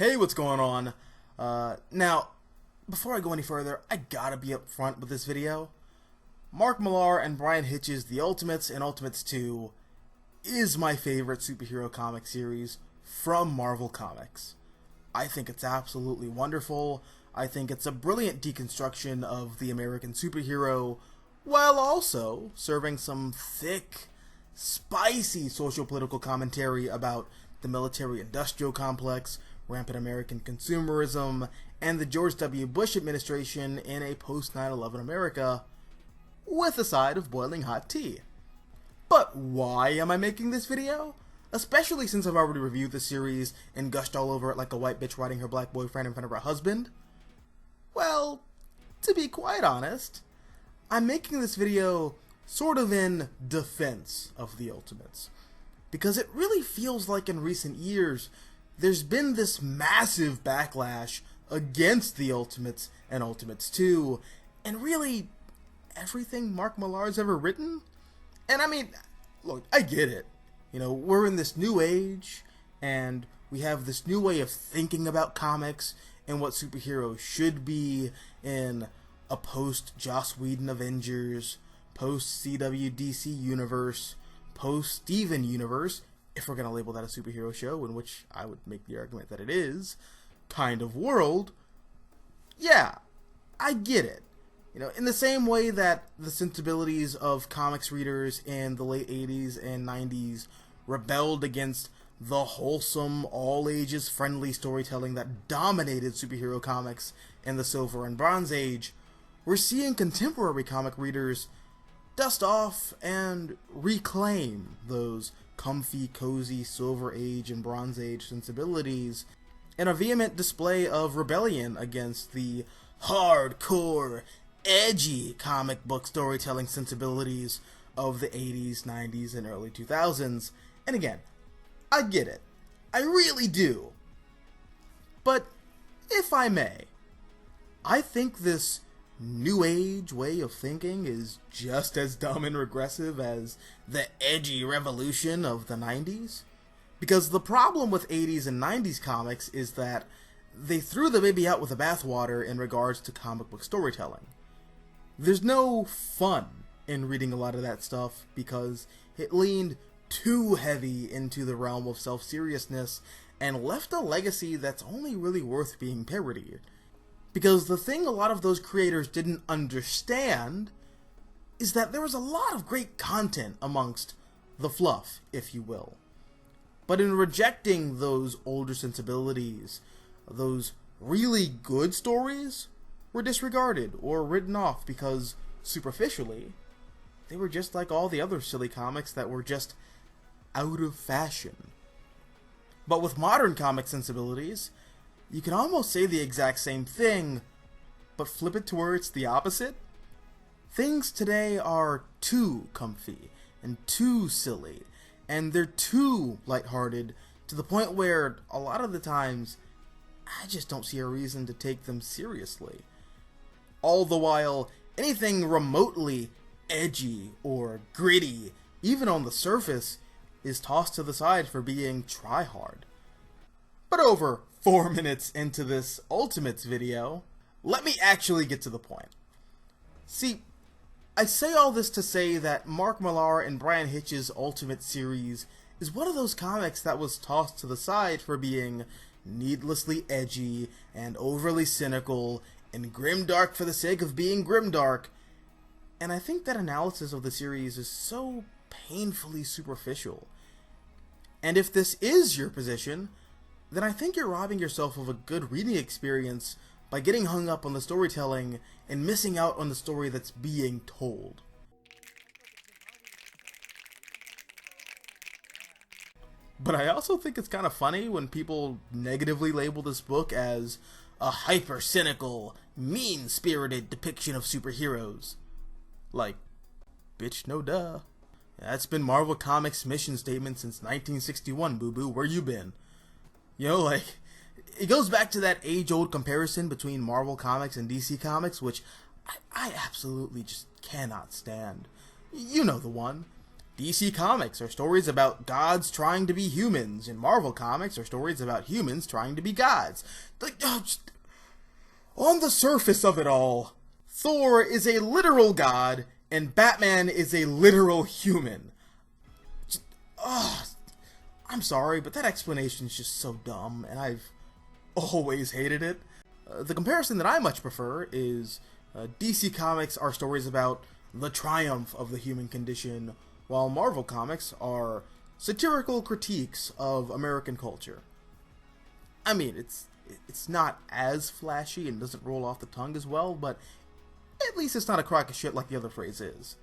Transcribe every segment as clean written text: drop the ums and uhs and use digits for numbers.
Hey, what's going on? Now, before I go any further, I gotta be up front with this video. Mark Millar and Bryan Hitch's The Ultimates and Ultimates 2 is my favorite superhero comic series from Marvel Comics. I think it's absolutely wonderful. I think it's a brilliant deconstruction of the American superhero, while also serving some thick, spicy social-political commentary about the military-industrial complex, rampant American consumerism, and the George W. Bush administration in a post-9/11 America, with a side of boiling hot tea. But why am I making this video? Especially since I've already reviewed the series and gushed all over it like a white bitch riding her black boyfriend in front of her husband. Well, to be quite honest, I'm making this video sort of in defense of the Ultimates, because it really feels like in recent years there's been this massive backlash against the Ultimates and Ultimates 2, and really everything Mark Millar's ever written. And I mean, look, I get it. You know, we're in this new age, and we have this new way of thinking about comics and what superheroes should be in a post-Joss Whedon Avengers, post-CW/DC universe, post-Steven universe, if we're going to label that a superhero show, in which I would make the argument that it is, kind of world. Yeah, I get it. You know, in the same way that the sensibilities of comics readers in the late 80s and 90s rebelled against the wholesome, all-ages friendly storytelling that dominated superhero comics in the Silver and Bronze Age, we're seeing contemporary comic readers dust off and reclaim those comfy, cozy Silver Age and Bronze Age sensibilities in a vehement display of rebellion against the hardcore, edgy comic book storytelling sensibilities of the 80s, 90s, and early 2000s. And again, I get it. I really do. But, if I may, I think this new age way of thinking is just as dumb and regressive as the edgy revolution of the 90s. Because the problem with 80s and 90s comics is that they threw the baby out with the bathwater in regards to comic book storytelling. There's no fun in reading a lot of that stuff because it leaned too heavy into the realm of self-seriousness and left a legacy that's only really worth being parodied. Because the thing a lot of those creators didn't understand is that there was a lot of great content amongst the fluff, if you will. But in rejecting those older sensibilities, those really good stories were disregarded or written off because, superficially, they were just like all the other silly comics that were just out of fashion. But with modern comic sensibilities, you can almost say the exact same thing, but flip it to where it's the opposite. Things today are too comfy and too silly, and they're too lighthearted to the point where a lot of the times I just don't see a reason to take them seriously. All the while, anything remotely edgy or gritty, even on the surface, is tossed to the side for being try-hard. But over 4 minutes into this Ultimates video, let me actually get to the point. See, I say all this to say that Mark Millar and Bryan Hitch's Ultimate series is one of those comics that was tossed to the side for being needlessly edgy and overly cynical and grimdark for the sake of being grimdark, and I think that analysis of the series is so painfully superficial. And if this is your position, then I think you're robbing yourself of a good reading experience by getting hung up on the storytelling and missing out on the story that's being told. But I also think it's kind of funny when people negatively label this book as a hyper-cynical, mean-spirited depiction of superheroes. Like, bitch, no duh. That's been Marvel Comics' mission statement since 1961, boo-boo, where you been? You know, like, it goes back to that age-old comparison between Marvel Comics and DC Comics, which I absolutely just cannot stand. You know the one. DC Comics are stories about gods trying to be humans, and Marvel Comics are stories about humans trying to be gods. On the surface of it all, Thor is a literal god, and Batman is a literal human. I'm sorry, but that explanation is just so dumb, and I've always hated it. The comparison that I much prefer is DC Comics are stories about the triumph of the human condition, while Marvel Comics are satirical critiques of American culture. I mean, it's not as flashy and doesn't roll off the tongue as well, but at least it's not a crock of shit like the other phrase is.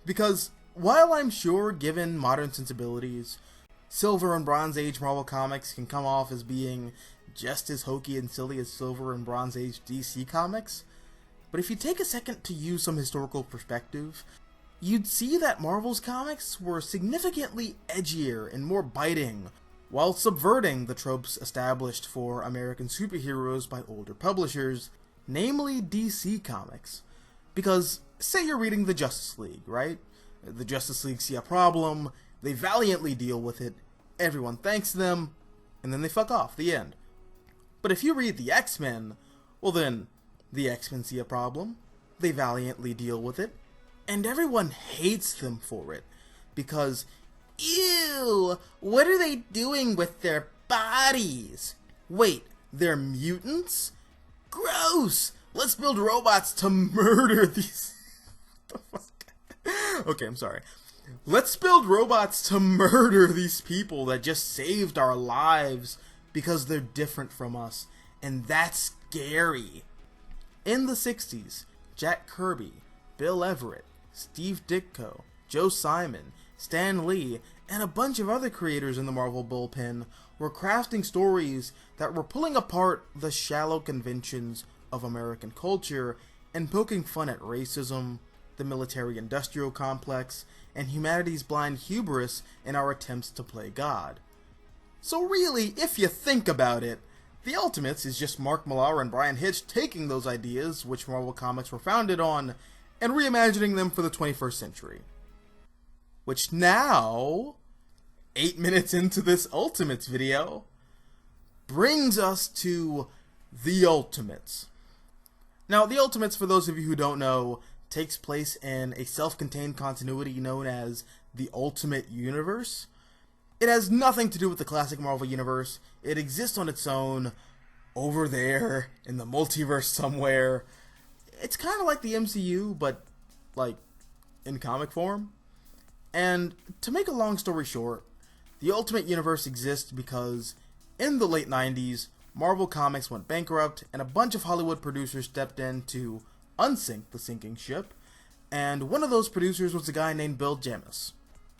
Because while I'm sure, given modern sensibilities, Silver and Bronze Age Marvel Comics can come off as being just as hokey and silly as Silver and Bronze Age DC Comics, but if you take a second to use some historical perspective, you'd see that Marvel's comics were significantly edgier and more biting, while subverting the tropes established for American superheroes by older publishers, namely DC Comics. Because, say you're reading the Justice League, right? The Justice League see a problem, they valiantly deal with it, everyone thanks them, and then they fuck off, the end. But if you read the X-Men, well then, the X-Men see a problem, they valiantly deal with it, and everyone hates them for it, because, ew, what are they doing with their bodies? Wait, they're mutants? Gross! Let's build robots to murder these... What the fuck? Okay, I'm sorry. Let's build robots to murder these people that just saved our lives because they're different from us, and that's scary. In the 60s, Jack Kirby, Bill Everett, Steve Ditko, Joe Simon, Stan Lee, and a bunch of other creators in the Marvel bullpen were crafting stories that were pulling apart the shallow conventions of American culture and poking fun at racism, the military-industrial complex, and humanity's blind hubris in our attempts to play God. So really, if you think about it, The Ultimates is just Mark Millar and Brian Hitch taking those ideas, which Marvel Comics were founded on, and reimagining them for the 21st century. Which now, 8 minutes into this Ultimates video, brings us to The Ultimates. Now, The Ultimates, for those of you who don't know, takes place in a self-contained continuity known as the Ultimate Universe. It has nothing to do with the classic Marvel Universe. It exists on its own, over there, in the multiverse somewhere. It's kind of like the MCU, but, like, in comic form. And, to make a long story short, the Ultimate Universe exists because, in the late 90s, Marvel Comics went bankrupt, and a bunch of Hollywood producers stepped in to unsink the sinking ship, and one of those producers was a guy named Bill Jemas.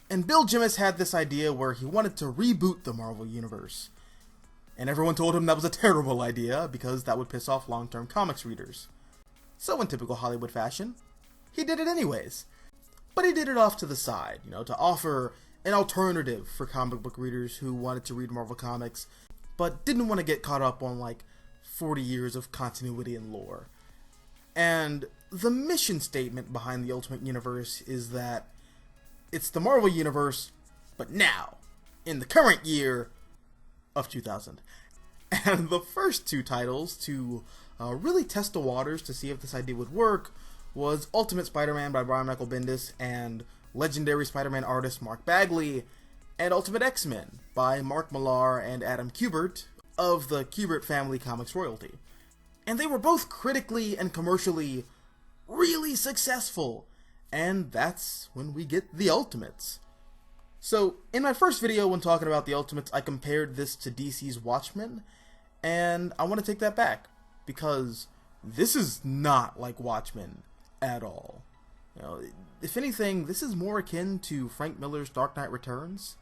And Bill Jemas had this idea where he wanted to reboot the Marvel Universe. And everyone told him that was a terrible idea, because that would piss off long-term comics readers. So in typical Hollywood fashion, he did it anyways. But he did it off to the side, to offer an alternative for comic book readers who wanted to read Marvel Comics, but didn't want to get caught up on, 40 years of continuity and lore. And the mission statement behind the Ultimate Universe is that it's the Marvel Universe, but now, in the current year of 2000. And the first two titles to really test the waters to see if this idea would work was Ultimate Spider-Man by Brian Michael Bendis and legendary Spider-Man artist Mark Bagley, and Ultimate X-Men by Mark Millar and Adam Kubert of the Kubert family comics royalty. And they were both critically and commercially really successful, and that's when we get the Ultimates. So, in my first video when talking about the Ultimates, I compared this to DC's Watchmen, and I want to take that back, because this is not like Watchmen at all. If anything, this is more akin to Frank Miller's Dark Knight Returns.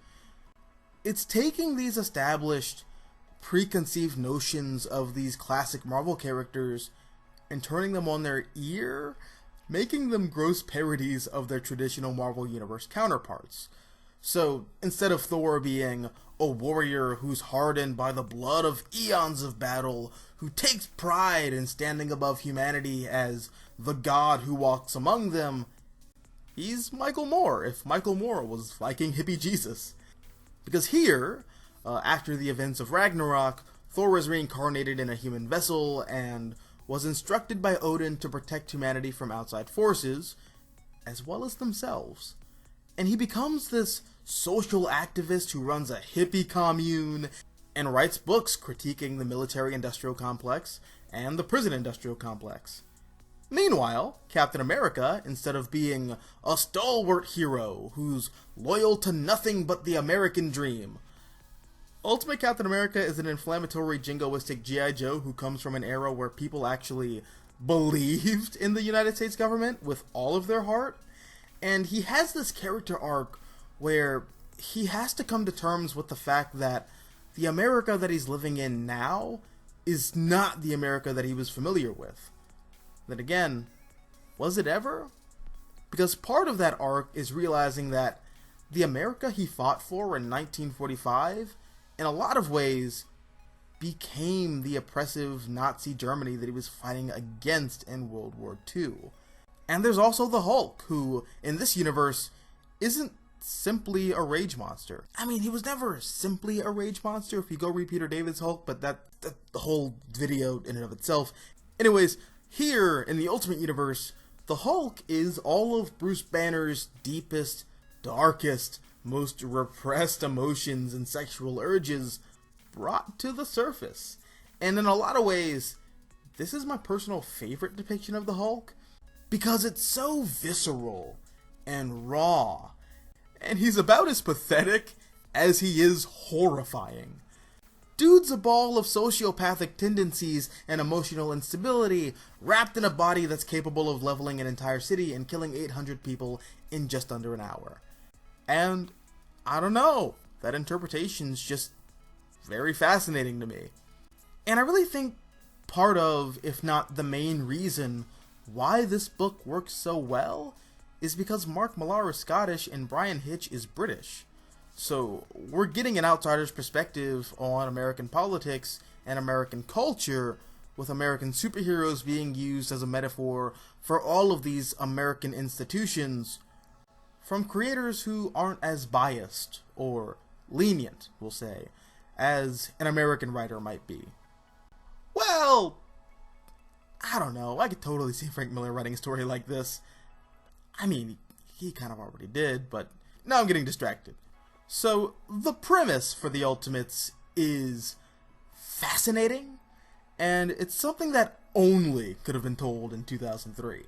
It's taking these established, preconceived notions of these classic Marvel characters and turning them on their ear, making them gross parodies of their traditional Marvel Universe counterparts. So, instead of Thor being a warrior who's hardened by the blood of eons of battle, who takes pride in standing above humanity as the god who walks among them, he's Michael Moore, if Michael Moore was Viking hippie Jesus. Because here, after the events of Ragnarok, Thor was reincarnated in a human vessel and was instructed by Odin to protect humanity from outside forces, as well as themselves. And he becomes this social activist who runs a hippie commune and writes books critiquing the military-industrial complex and the prison-industrial complex. Meanwhile, Captain America, instead of being a stalwart hero who's loyal to nothing but the American dream, Ultimate Captain America is an inflammatory jingoistic G.I. Joe who comes from an era where people actually believed in the United States government with all of their heart, and he has this character arc where he has to come to terms with the fact that the America that he's living in now is not the America that he was familiar with. Then again, was it ever? Because part of that arc is realizing that the America he fought for in 1945, in a lot of ways, became the oppressive Nazi Germany that he was fighting against in World War II. And there's also the Hulk, who, in this universe, isn't simply a rage monster. I mean, he was never simply a rage monster if you go read Peter David's Hulk, but that's the whole video in and of itself. Anyways, here, in the Ultimate Universe, the Hulk is all of Bruce Banner's deepest, darkest, most repressed emotions and sexual urges brought to the surface. And in a lot of ways, this is my personal favorite depiction of the Hulk, because it's so visceral and raw, and he's about as pathetic as he is horrifying. Dude's a ball of sociopathic tendencies and emotional instability, wrapped in a body that's capable of leveling an entire city and killing 800 people in just under an hour. And, I don't know, that interpretation's just very fascinating to me. And I really think part of, if not the main reason, why this book works so well is because Mark Millar is Scottish and Brian Hitch is British. So we're getting an outsider's perspective on American politics and American culture, with American superheroes being used as a metaphor for all of these American institutions from creators who aren't as biased, or lenient, we'll say, as an American writer might be. Well, I don't know, I could totally see Frank Miller writing a story like this. I mean, he kind of already did, but now I'm getting distracted. So, the premise for the Ultimates is fascinating, and it's something that only could have been told in 2003.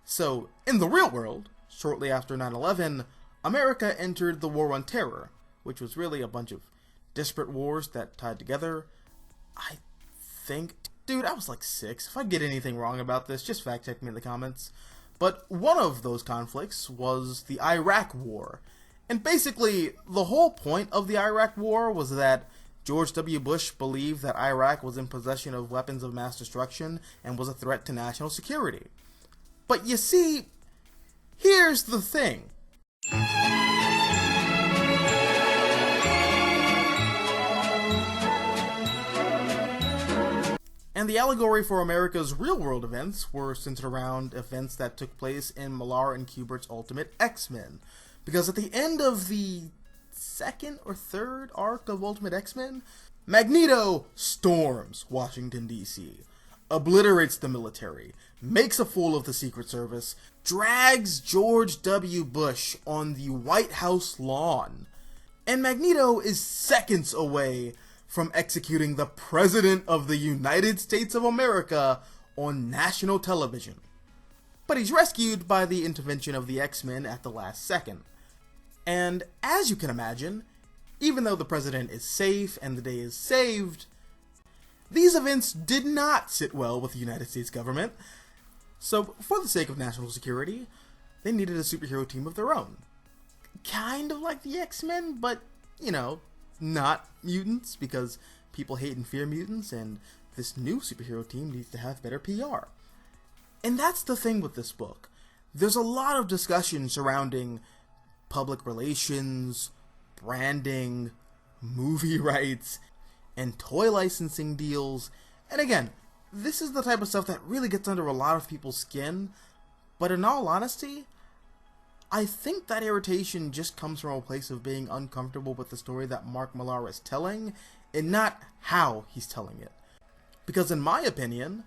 So, in the real world, shortly after 9/11, America entered the War on Terror, which was really a bunch of disparate wars that tied together. I think... Dude, I was like 6. If I get anything wrong about this, just fact check me in the comments. But one of those conflicts was the Iraq War. And basically, the whole point of the Iraq War was that George W. Bush believed that Iraq was in possession of weapons of mass destruction and was a threat to national security. But you see, here's the thing. And the allegory for America's real-world events were centered around events that took place in Millar and Kubert's Ultimate X-Men. Because at the end of the second or third arc of Ultimate X-Men, Magneto storms Washington, D.C., obliterates the military, makes a fool of the Secret Service, drags George W. Bush on the White House lawn, and Magneto is seconds away from executing the President of the United States of America on national television. But he's rescued by the intervention of the X-Men at the last second. And as you can imagine, even though the president is safe and the day is saved, these events did not sit well with the United States government. So, for the sake of national security, they needed a superhero team of their own. Kind of like the X-Men, but, you know, not mutants, because people hate and fear mutants, and this new superhero team needs to have better PR. And that's the thing with this book. There's a lot of discussion surrounding public relations, branding, movie rights, and toy licensing deals. And again, this is the type of stuff that really gets under a lot of people's skin, but in all honesty, I think that irritation just comes from a place of being uncomfortable with the story that Mark Millar is telling, and not how he's telling it. Because in my opinion,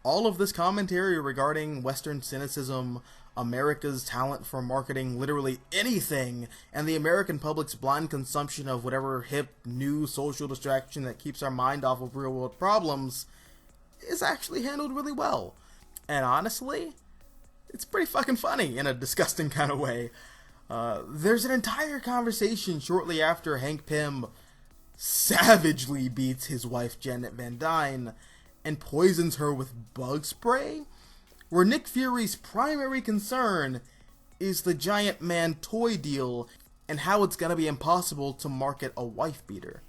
all of this commentary regarding Western cynicism, America's talent for marketing literally anything, and the American public's blind consumption of whatever hip, new social distraction that keeps our mind off of real-world problems, is actually handled really well. And honestly, it's pretty fucking funny in a disgusting kind of way. There's an entire conversation shortly after Hank Pym savagely beats his wife Janet Van Dyne and poisons her with bug spray, where Nick Fury's primary concern is the giant man toy deal and how it's gonna be impossible to market a wife beater.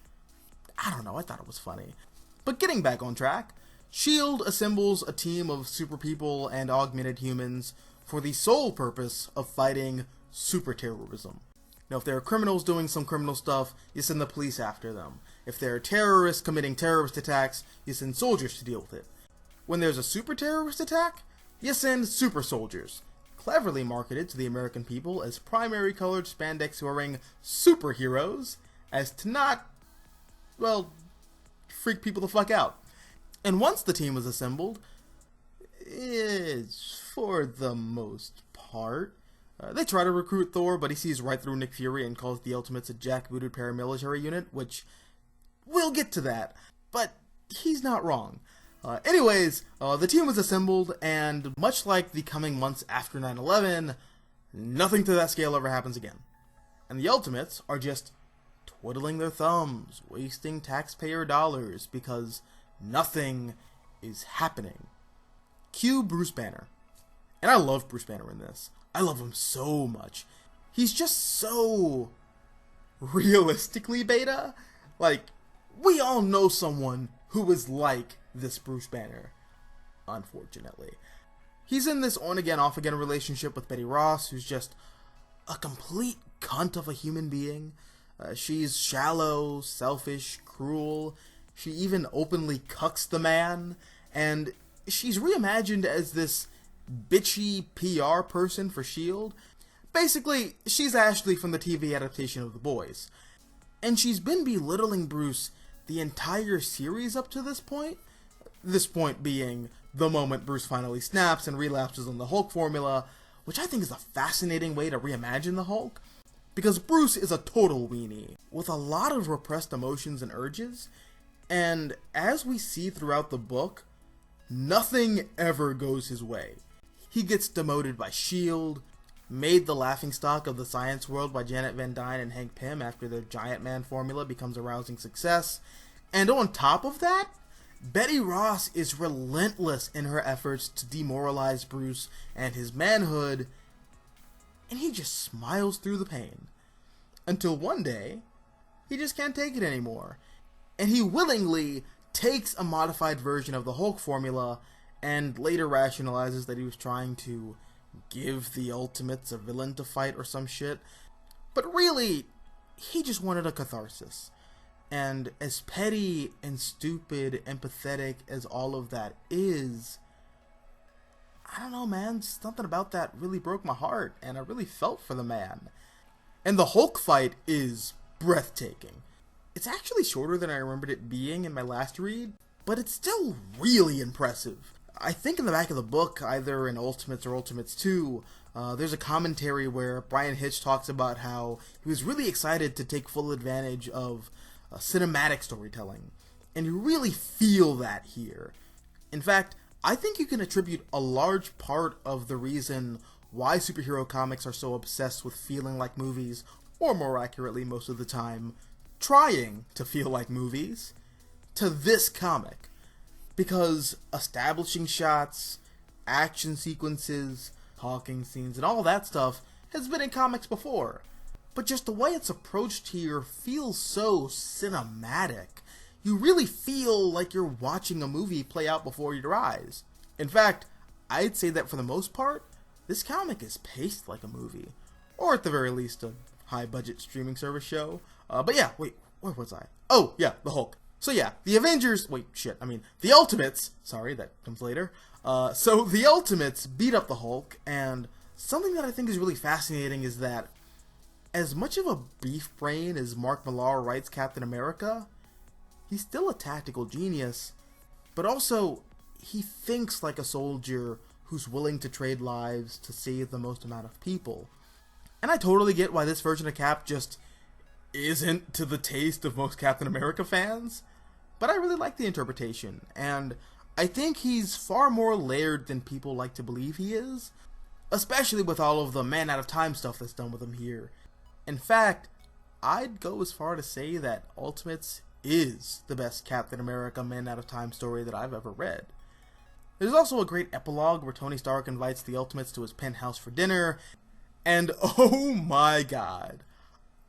I don't know, I thought it was funny. But getting back on track, S.H.I.E.L.D. assembles a team of super people and augmented humans for the sole purpose of fighting super terrorism. Now, if there are criminals doing some criminal stuff, you send the police after them. If there are terrorists committing terrorist attacks, you send soldiers to deal with it. When there's a super terrorist attack, you send super soldiers, cleverly marketed to the American people as primary colored spandex-wearing superheroes, as to not, well, freak people the fuck out. And once the team was assembled, for the most part, they try to recruit Thor, but he sees right through Nick Fury and calls the Ultimates a jackbooted paramilitary unit, which, we'll get to that, but he's not wrong. Anyways, the team was assembled, and much like the coming months after 9/11, nothing to that scale ever happens again. And the Ultimates are just twiddling their thumbs, wasting taxpayer dollars, because nothing is happening. Cue Bruce Banner. And I love Bruce Banner in this. I love him so much. He's just so realistically beta. Like, we all know someone who is like this Bruce Banner, unfortunately. He's in this on-again, off-again relationship with Betty Ross, who's just a complete cunt of a human being. She's shallow, selfish, cruel. She even openly cucks the man, and she's reimagined as this bitchy PR person for S.H.I.E.L.D. Basically, she's Ashley from the TV adaptation of The Boys. And she's been belittling Bruce the entire series up to this point. This point being the moment Bruce finally snaps and relapses on the Hulk formula, which I think is a fascinating way to reimagine the Hulk. Because Bruce is a total weenie, with a lot of repressed emotions and urges, and as we see throughout the book, nothing ever goes his way. He gets demoted by S.H.I.E.L.D., made the laughingstock of the science world by Janet Van Dyne and Hank Pym after their giant man formula becomes a rousing success, and on top of that, Betty Ross is relentless in her efforts to demoralize Bruce and his manhood, and he just smiles through the pain. Until one day, he just can't take it anymore, and he willingly takes a modified version of the Hulk formula and later rationalizes that he was trying to give the Ultimates a villain to fight or some shit. But really, he just wanted a catharsis. And as petty and stupid and pathetic as all of that is, I don't know, man, something about that really broke my heart, and I really felt for the man. And the Hulk fight is breathtaking. It's actually shorter than I remembered it being in my last read, but it's still really impressive. I think in the back of the book, either in Ultimates or Ultimates 2, there's a commentary where Brian Hitch talks about how he was really excited to take full advantage of cinematic storytelling. And you really feel that here. In fact, I think you can attribute a large part of the reason why superhero comics are so obsessed with feeling like movies, or more accurately most of the time, trying to feel like movies, to this comic. Because establishing shots, action sequences, talking scenes, and all that stuff has been in comics before. But just the way it's approached here feels so cinematic. You really feel like you're watching a movie play out before your eyes. In fact, I'd say that for the most part, this comic is paced like a movie. Or at the very least, a high-budget streaming service show. But yeah, wait, where was I? Oh, yeah, the Hulk. So yeah, the the Ultimates, sorry, that comes later. So the Ultimates beat up the Hulk, and something that I think is really fascinating is that as much of a beef brain as Mark Millar writes Captain America, he's still a tactical genius, but also he thinks like a soldier who's willing to trade lives to save the most amount of people. And I totally get why this version of Cap just isn't to the taste of most Captain America fans, but I really like the interpretation, and I think he's far more layered than people like to believe he is, especially with all of the Man Out of Time stuff that's done with him here. In fact, I'd go as far to say that Ultimates is the best Captain America Man Out of Time story that I've ever read. There's also a great epilogue where Tony Stark invites the Ultimates to his penthouse for dinner, and oh my god,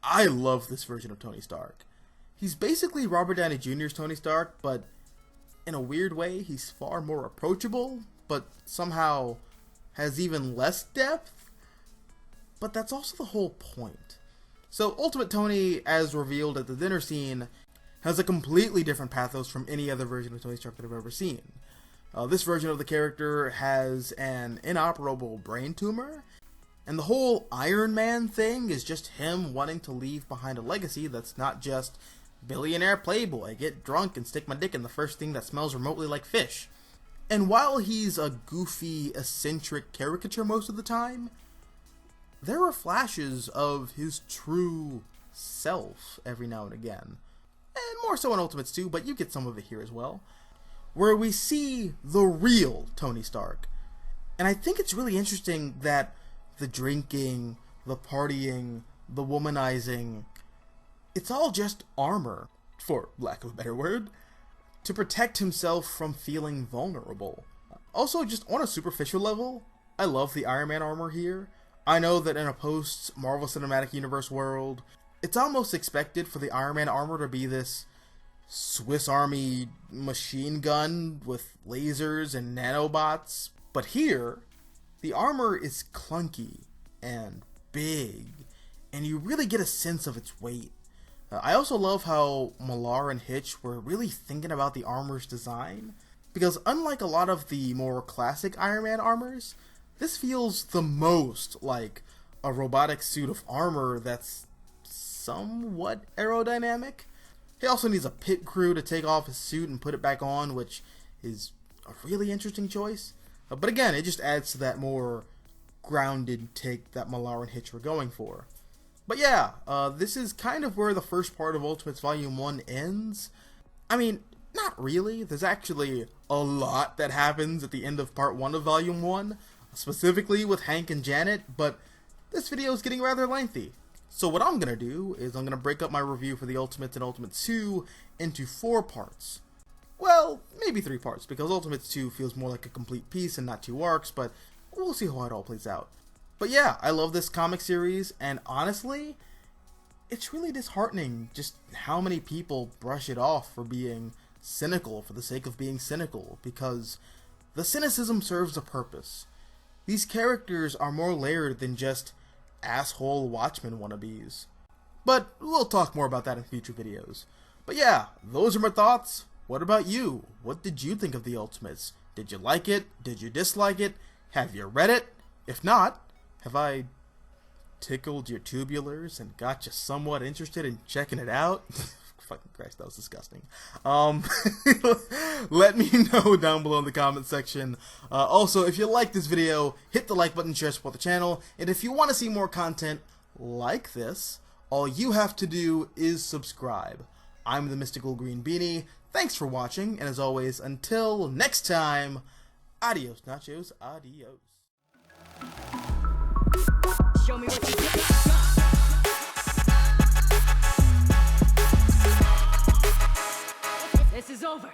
I love this version of Tony Stark. He's basically Robert Downey Jr.'s Tony Stark, but in a weird way, he's far more approachable, but somehow has even less depth. But that's also the whole point. So Ultimate Tony, as revealed at the dinner scene, has a completely different pathos from any other version of Tony Stark that I've ever seen. This version of the character has an inoperable brain tumor, and the whole Iron Man thing is just him wanting to leave behind a legacy that's not just billionaire playboy, get drunk and stick my dick in the first thing that smells remotely like fish. And while he's a goofy, eccentric caricature most of the time, there are flashes of his true self every now and again. And more so in Ultimates too, but you get some of it here as well, where we see the real Tony Stark. And I think it's really interesting that the drinking, the partying, the womanizing, it's all just armor, for lack of a better word, to protect himself from feeling vulnerable. Also, just on a superficial level, I love the Iron Man armor here. I know that in a post-Marvel Cinematic Universe world, it's almost expected for the Iron Man armor to be this Swiss Army machine gun with lasers and nanobots, but here, the armor is clunky and big, and you really get a sense of its weight. I also love how Millar and Hitch were really thinking about the armor's design, because unlike a lot of the more classic Iron Man armors, this feels the most like a robotic suit of armor that's somewhat aerodynamic. He also needs a pit crew to take off his suit and put it back on, which is a really interesting choice. But again, it just adds to that more grounded take that Millar and Hitch were going for. But yeah, this is kind of where the first part of Ultimates Volume 1 ends. I mean, not really. There's actually a lot that happens at the end of Part 1 of Volume 1, specifically with Hank and Janet, but this video is getting rather lengthy. So what I'm going to do is I'm going to break up my review for the Ultimates and Ultimates 2 into 4 parts. Well, maybe 3 parts, because Ultimates 2 feels more like a complete piece and not 2 arcs, but we'll see how it all plays out. But yeah, I love this comic series, and honestly, it's really disheartening just how many people brush it off for being cynical for the sake of being cynical, because the cynicism serves a purpose. These characters are more layered than just asshole Watchmen wannabes. But we'll talk more about that in future videos. But yeah, those are my thoughts. What about you? What did you think of the Ultimates? Did you like it? Did you dislike it? Have you read it? If not, have I tickled your tubulars and got you somewhat interested in checking it out? Fucking Christ, that was disgusting. Let me know down below in the comment section. Also, if you like this video, hit the like button, share, support the channel. And if you want to see more content like this, all you have to do is subscribe. I'm the Mystical Green Beanie. Thanks for watching, and as always, until next time, adios, nachos, adios. Show me what you got. This is over.